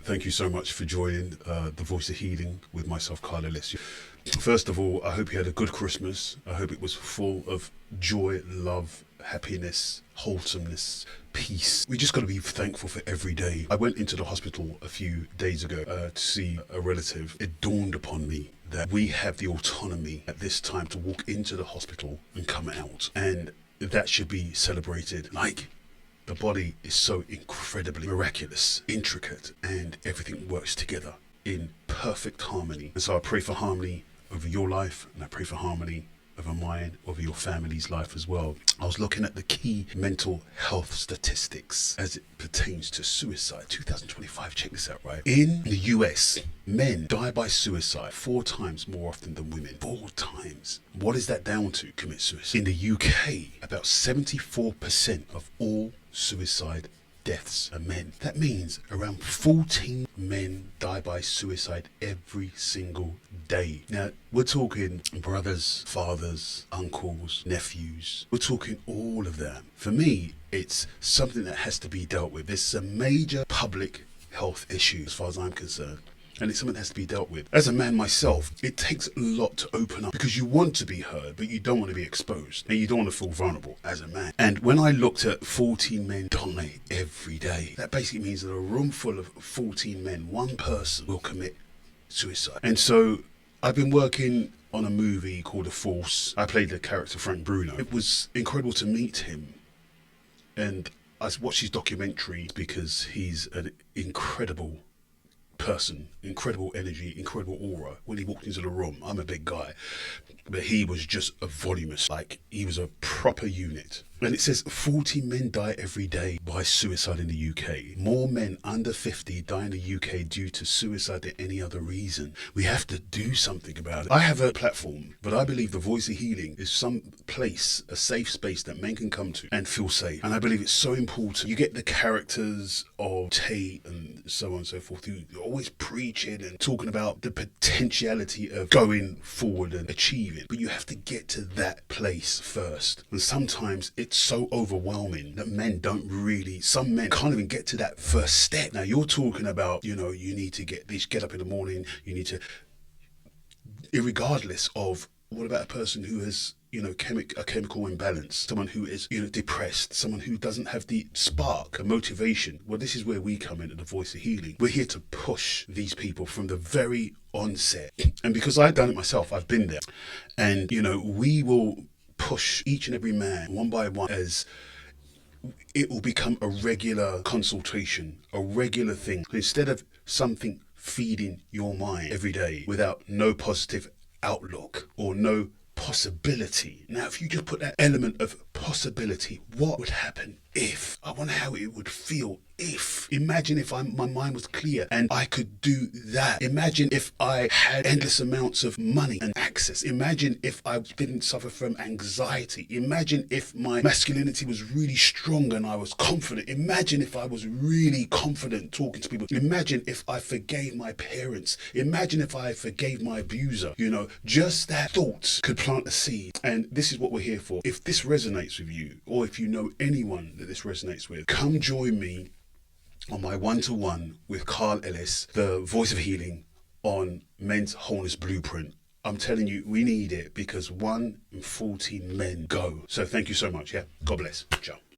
Thank you so much for joining The Voice of Healing with myself, Carl Ellis. First of all, I hope you had a good Christmas. I hope it was full of joy, love, happiness, wholesomeness, peace. We just got to be thankful for every day. I went into the hospital a few days ago to see a relative. It dawned upon me that we have the autonomy at this time to walk into the hospital and come out. And that should be celebrated. Like, the body is so incredibly miraculous, intricate, and everything works together in perfect harmony. And so I pray for harmony over your life, and I pray for harmony over mine, over your family's life as well. I was looking at the key mental health statistics as it pertains to suicide. 2025, check this out, right? In the US, men die by suicide 4 times more often than women. 4 times. What is that down to? Commit suicide. In the UK, about 74% of all suicide deaths are men. That means around 14 men die by suicide every single day. Now, we're talking brothers, fathers, uncles, nephews. We're talking all of them. For me, it's something that has to be dealt with. This is a major public health issue as far as I'm concerned. And it's something that has to be dealt with. As a man myself, it takes a lot to open up because you want to be heard, but you don't want to be exposed and you don't want to feel vulnerable as a man. And when I looked at 14 men die every day, that basically means that a room full of 14 men, one person will commit suicide. And so I've been working on a movie called The Force. I played the character Frank Bruno. It was incredible to meet him. And I watched his documentary because he's an incredible person, incredible energy, incredible aura. When he walked into the room, I'm a big guy, but he was just a voluminous, like he was a proper unit. And it says 40 men die every day by suicide in the UK. More men under 50 die in the UK due to suicide than any other reason. We have to do something about it. I have a platform, but I believe the Voice of Healing is some place, a safe space that men can come to and feel safe. And I believe it's so important. You get the characters of Tate and so on and so forth, who are always preaching and talking about the potentiality of going forward and achieving. But you have to get to that place first. And sometimes it's so overwhelming that some men can't even get to that first step. Now you're talking about, you need to get up in the morning, you need to, irregardless of, what about a person who has, a chemical imbalance, someone who is, depressed, someone who doesn't have the spark, a motivation? Well, this is where we come into the Voice of Healing. We're here to push these people from the very onset. And because I've done it myself, I've been there. And, we will push each and every man one by one as it will become a regular consultation, a regular thing. Instead of something feeding your mind every day without no positive outlook or no possibility. Now, if you just put that element of possibility, what would happen if? I wonder how it would feel if. Imagine if my mind was clear and I could do that. Imagine if I had endless amounts of money and access. Imagine if I didn't suffer from anxiety. Imagine if my masculinity was really strong and I was confident. Imagine if I was really confident talking to people. Imagine if I forgave my parents. Imagine if I forgave my abuser. Just that thought could plant a seed. And this is what we're here for. If this resonates with you, or if you know anyone that this resonates with, come join me on my one-to-one with Carl Ellis, the Voice of Healing, on Men's Wholeness Blueprint. I'm telling you, we need it because 1 in 14 men go. So thank you so much. Yeah, God bless. Ciao.